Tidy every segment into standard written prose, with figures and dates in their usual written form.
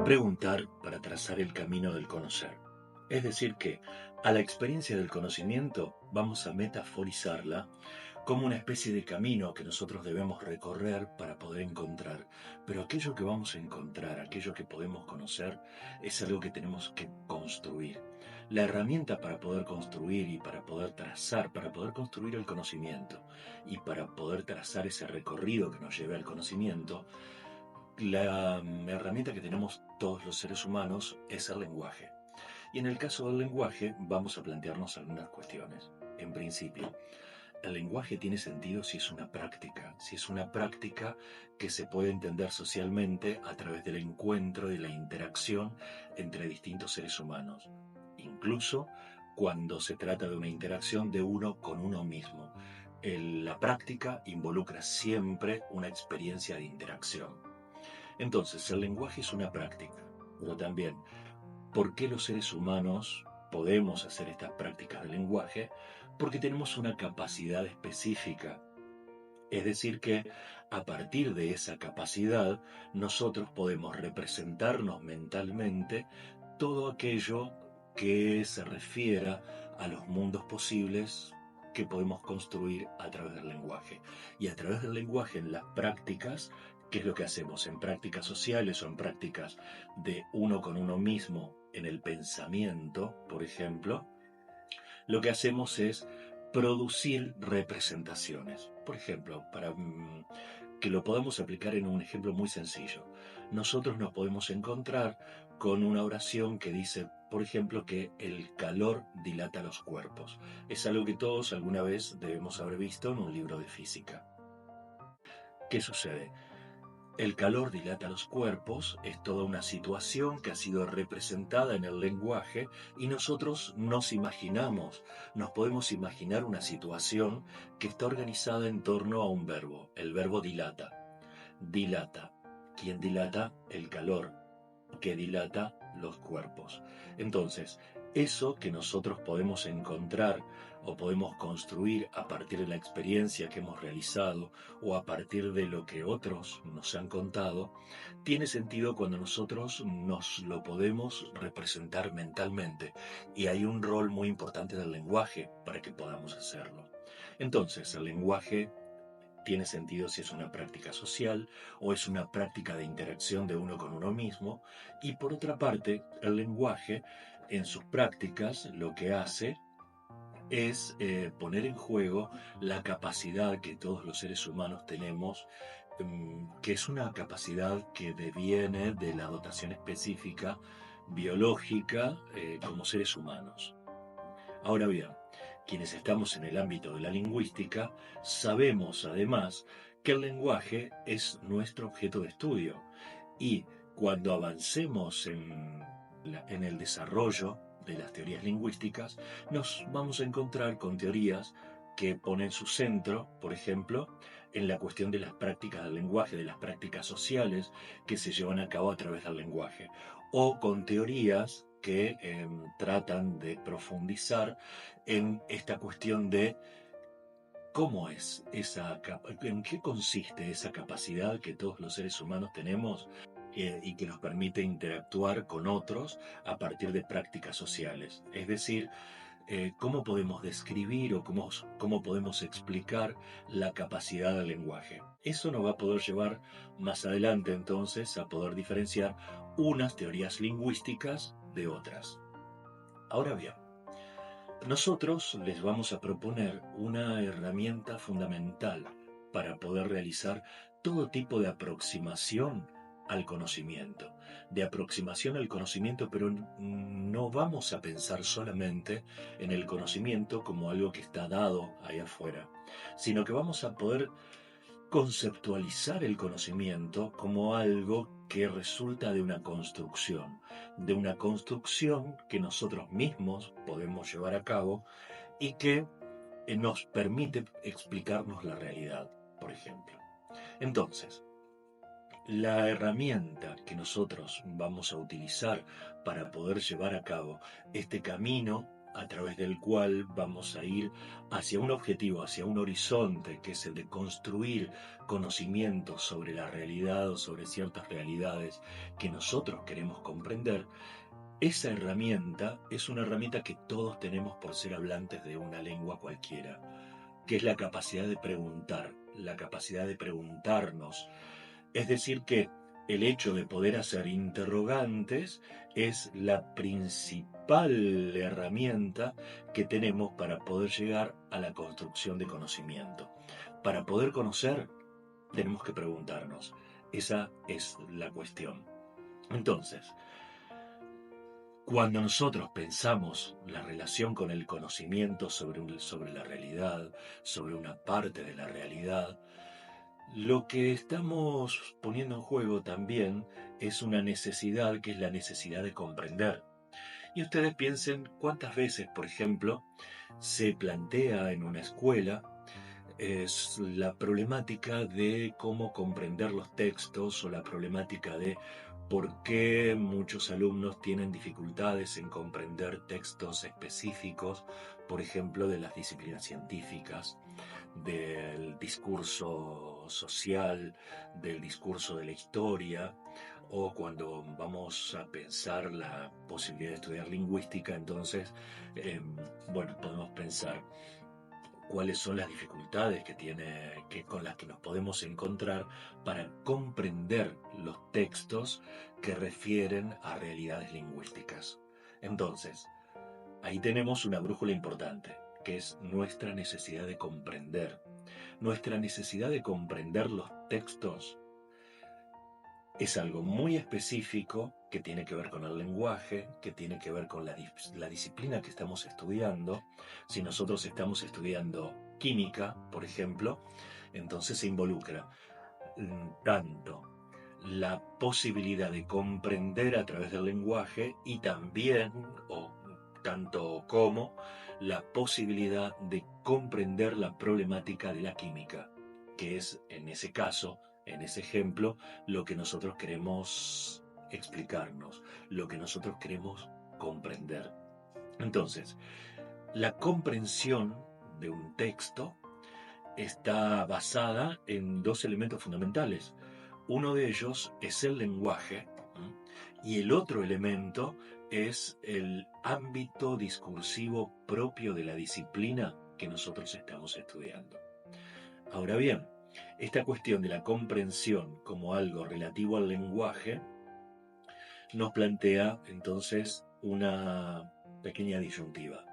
Preguntar para trazar el camino del conocer. Es decir que, a la experiencia del conocimiento vamos a metaforizarla como una especie de camino que nosotros debemos recorrer para poder encontrar. Pero aquello que vamos a encontrar, aquello que podemos conocer, es algo que tenemos que construir. La herramienta para poder construir y para poder trazar, para poder construir el conocimiento y para poder trazar ese recorrido que nos lleve al conocimiento, la herramienta que tenemos todos los seres humanos es el lenguaje. Y en el caso del lenguaje vamos a plantearnos algunas cuestiones. En principio, el lenguaje tiene sentido si es una práctica que se puede entender socialmente a través del encuentro y de la interacción entre distintos seres humanos. Incluso cuando se trata de una interacción de uno con uno mismo. La práctica involucra siempre una experiencia de interacción. Entonces, el lenguaje es una práctica, pero también, ¿por qué los seres humanos podemos hacer estas prácticas del lenguaje? Porque tenemos una capacidad específica. Es decir que, a partir de esa capacidad, nosotros podemos representarnos mentalmente todo aquello que se refiera a los mundos posibles que podemos construir a través del lenguaje. Y a través del lenguaje, en las prácticas, ¿qué es lo que hacemos? En prácticas sociales o en prácticas de uno con uno mismo, en el pensamiento, por ejemplo, lo que hacemos es producir representaciones. Por ejemplo, para que lo podamos aplicar en un ejemplo muy sencillo, nosotros nos podemos encontrar con una oración que dice, por ejemplo, que el calor dilata los cuerpos. Es algo que todos alguna vez debemos haber visto en un libro de física. ¿Qué sucede? El calor dilata los cuerpos, es toda una situación que ha sido representada en el lenguaje y nosotros nos podemos imaginar una situación que está organizada en torno a un verbo, el verbo dilata. Dilata. ¿Quién dilata? El calor, que dilata los cuerpos. Entonces, eso que nosotros podemos encontrar o podemos construir a partir de la experiencia que hemos realizado o a partir de lo que otros nos han contado, tiene sentido cuando nosotros nos lo podemos representar mentalmente, y hay un rol muy importante del lenguaje para que podamos hacerlo. Entonces, el lenguaje tiene sentido si es una práctica social o es una práctica de interacción de uno con uno mismo. Y por otra parte, el lenguaje en sus prácticas lo que hace es poner en juego la capacidad que todos los seres humanos tenemos, que es una capacidad que deviene de la dotación específica biológica como seres humanos. Ahora bien, quienes estamos en el ámbito de la lingüística sabemos además que el lenguaje es nuestro objeto de estudio, y cuando avancemos en el desarrollo de las teorías lingüísticas nos vamos a encontrar con teorías que ponen su centro, por ejemplo, en la cuestión de las prácticas del lenguaje, de las prácticas sociales que se llevan a cabo a través del lenguaje, o con teorías que tratan de profundizar en esta cuestión de cómo es en qué consiste esa capacidad que todos los seres humanos tenemos y que nos permite interactuar con otros a partir de prácticas sociales. Es decir, cómo podemos describir o cómo podemos explicar la capacidad del lenguaje. Eso nos va a poder llevar más adelante entonces a poder diferenciar unas teorías lingüísticas de otras. Ahora bien, nosotros les vamos a proponer una herramienta fundamental para poder realizar todo tipo de aproximación al conocimiento. De aproximación al conocimiento, pero no vamos a pensar solamente en el conocimiento como algo que está dado ahí afuera, sino que vamos a poder conceptualizar el conocimiento como algo que resulta de una construcción que nosotros mismos podemos llevar a cabo y que nos permite explicarnos la realidad, por ejemplo. Entonces, la herramienta que nosotros vamos a utilizar para poder llevar a cabo este camino a través del cual vamos a ir hacia un objetivo, hacia un horizonte, que es el de construir conocimientos sobre la realidad o sobre ciertas realidades que nosotros queremos comprender. Esa herramienta es una herramienta que todos tenemos por ser hablantes de una lengua cualquiera, que es la capacidad de preguntar, la capacidad de preguntarnos. Es decir, que el hecho de poder hacer interrogantes es la principal herramienta que tenemos para poder llegar a la construcción de conocimiento. Para poder conocer, tenemos que preguntarnos. Esa es la cuestión. Entonces, cuando nosotros pensamos la relación con el conocimiento sobre la realidad, sobre una parte de la realidad, lo que estamos poniendo en juego también es una necesidad, que es la necesidad de comprender. Y ustedes piensen cuántas veces, por ejemplo, se plantea en una escuela es la problemática de cómo comprender los textos, o la problemática de por qué muchos alumnos tienen dificultades en comprender textos específicos, por ejemplo, de las disciplinas científicas, del discurso social, del discurso de la historia, o cuando vamos a pensar la posibilidad de estudiar lingüística. Entonces, podemos pensar cuáles son las dificultades con las que nos podemos encontrar para comprender los textos que refieren a realidades lingüísticas. Entonces, ahí tenemos una brújula importante, que es nuestra necesidad de comprender. Nuestra necesidad de comprender los textos es algo muy específico que tiene que ver con el lenguaje, que tiene que ver con la disciplina que estamos estudiando. Si nosotros estamos estudiando química, por ejemplo, entonces se involucra tanto la posibilidad de comprender a través del lenguaje y también, o tanto como, la posibilidad de comprender la problemática de la química, que es en ese caso, en ese ejemplo, lo que nosotros queremos explicarnos, lo que nosotros queremos comprender. Entonces, la comprensión de un texto está basada en dos elementos fundamentales. Uno de ellos es el lenguaje, y el otro elemento es el ámbito discursivo propio de la disciplina que nosotros estamos estudiando. Ahora bien, esta cuestión de la comprensión como algo relativo al lenguaje nos plantea entonces una pequeña disyuntiva.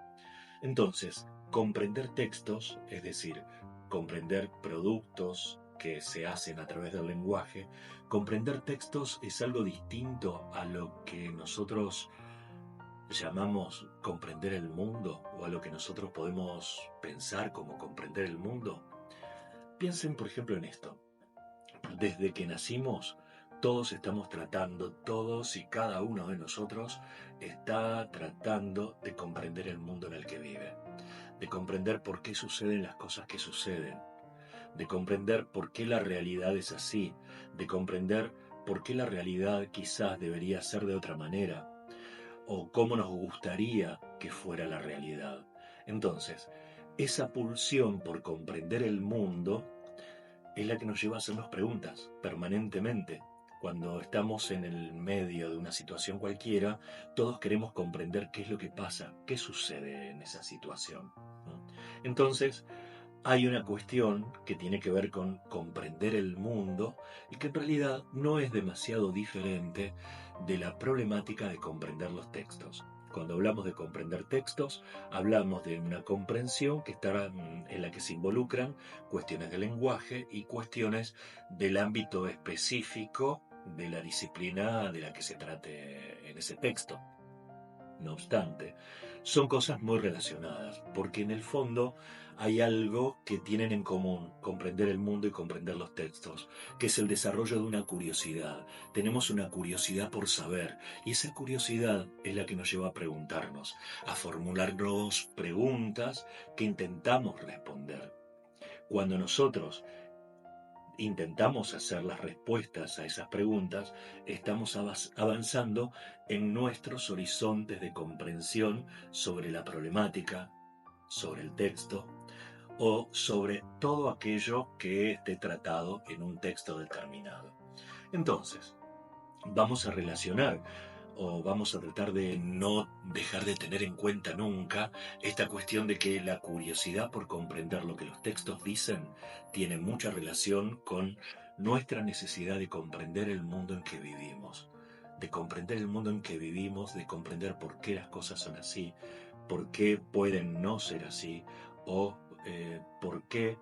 Entonces, comprender textos, es decir, comprender productos que se hacen a través del lenguaje, comprender textos es algo distinto a lo que nosotros llamamos comprender el mundo, o a lo que nosotros podemos pensar como comprender el mundo. Piensen, por ejemplo, en esto. Desde que nacimos, todos y cada uno de nosotros está tratando de comprender el mundo en el que vive, de comprender por qué suceden las cosas que suceden, de comprender por qué la realidad es así, de comprender por qué la realidad quizás debería ser de otra manera, o cómo nos gustaría que fuera la realidad. Entonces, esa pulsión por comprender el mundo es la que nos lleva a hacernos preguntas permanentemente. Cuando estamos en el medio de una situación cualquiera, todos queremos comprender qué es lo que pasa, qué sucede en esa situación, ¿no? Entonces, hay una cuestión que tiene que ver con comprender el mundo, y que en realidad no es demasiado diferente de la problemática de comprender los textos. Cuando hablamos de comprender textos, hablamos de una comprensión que está en la que se involucran cuestiones de lenguaje y cuestiones del ámbito específico de la disciplina de la que se trate en ese texto. No obstante, son cosas muy relacionadas, porque en el fondo hay algo que tienen en común: comprender el mundo y comprender los textos, que es el desarrollo de una curiosidad. Tenemos una curiosidad por saber, y esa curiosidad es la que nos lleva a preguntarnos, a formularnos preguntas que intentamos responder. Cuando nosotros intentamos hacer las respuestas a esas preguntas, estamos avanzando en nuestros horizontes de comprensión sobre la problemática, sobre el texto o sobre todo aquello que esté tratado en un texto determinado. Entonces, vamos a relacionar o vamos a tratar de no dejar de tener en cuenta nunca esta cuestión de que la curiosidad por comprender lo que los textos dicen tiene mucha relación con nuestra necesidad de comprender el mundo en que vivimos, de comprender el mundo en que vivimos, de comprender por qué las cosas son así, por qué pueden no ser así o por qué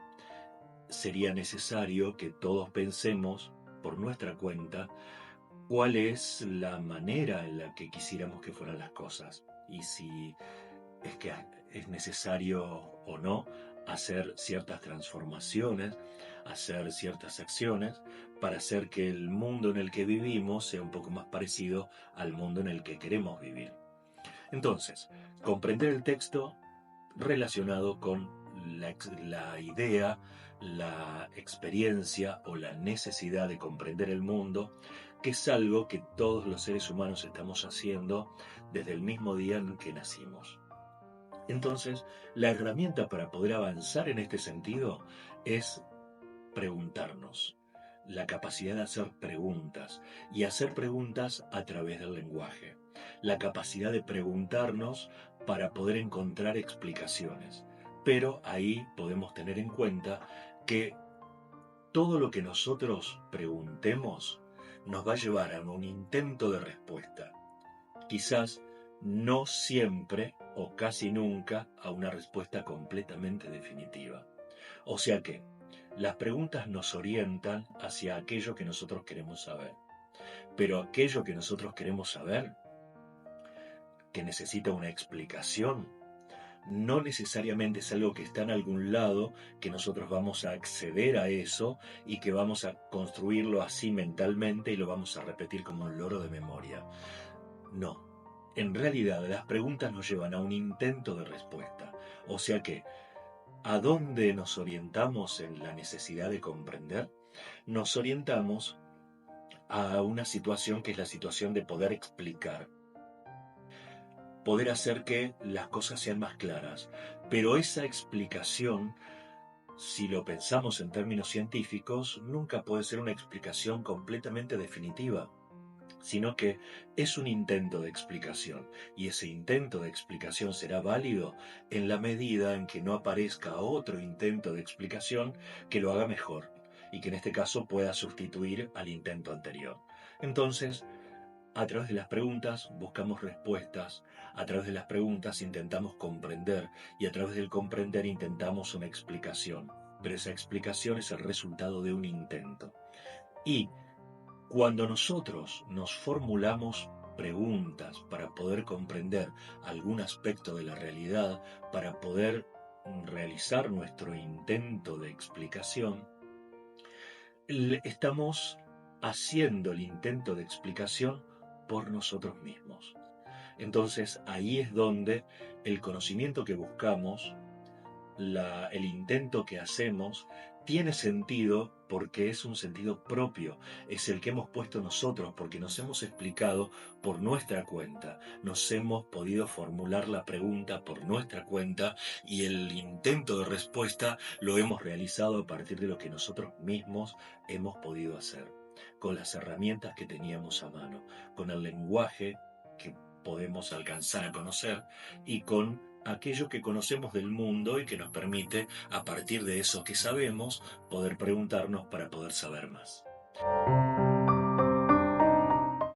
sería necesario que todos pensemos por nuestra cuenta cuál es la manera en la que quisiéramos que fueran las cosas y si es que es necesario o no hacer ciertas transformaciones, hacer ciertas acciones para hacer que el mundo en el que vivimos sea un poco más parecido al mundo en el que queremos vivir. Entonces, comprender el texto relacionado con la idea, la experiencia o la necesidad de comprender el mundo, que es algo que todos los seres humanos estamos haciendo desde el mismo día en que nacimos. Entonces, la herramienta para poder avanzar en este sentido es preguntarnos, la capacidad de hacer preguntas y hacer preguntas a través del lenguaje, la capacidad de preguntarnos para poder encontrar explicaciones. Pero ahí podemos tener en cuenta que todo lo que nosotros preguntemos nos va a llevar a un intento de respuesta. Quizás no siempre o casi nunca a una respuesta completamente definitiva. O sea que las preguntas nos orientan hacia aquello que nosotros queremos saber. Pero aquello que nosotros queremos saber, que necesita una explicación, no necesariamente es algo que está en algún lado, que nosotros vamos a acceder a eso y que vamos a construirlo así mentalmente y lo vamos a repetir como un loro de memoria. No. En realidad, las preguntas nos llevan a un intento de respuesta. O sea que, ¿a dónde nos orientamos en la necesidad de comprender? Nos orientamos a una situación que es la situación de poder explicar, poder hacer que las cosas sean más claras. Pero esa explicación, si lo pensamos en términos científicos, nunca puede ser una explicación completamente definitiva, sino que es un intento de explicación, y ese intento de explicación será válido en la medida en que no aparezca otro intento de explicación que lo haga mejor, y que en este caso pueda sustituir al intento anterior. Entonces, a través de las preguntas buscamos respuestas, a través de las preguntas intentamos comprender, y a través del comprender intentamos una explicación, pero esa explicación es el resultado de un intento. Y cuando nosotros nos formulamos preguntas para poder comprender algún aspecto de la realidad, para poder realizar nuestro intento de explicación, estamos haciendo el intento de explicación por nosotros mismos. Entonces ahí es donde el conocimiento que buscamos, el intento que hacemos, tiene sentido porque es un sentido propio, es el que hemos puesto nosotros, porque nos hemos explicado por nuestra cuenta, nos hemos podido formular la pregunta por nuestra cuenta y el intento de respuesta lo hemos realizado a partir de lo que nosotros mismos hemos podido hacer, con las herramientas que teníamos a mano, con el lenguaje que podemos alcanzar a conocer y con aquello que conocemos del mundo y que nos permite, a partir de eso que sabemos, poder preguntarnos para poder saber más.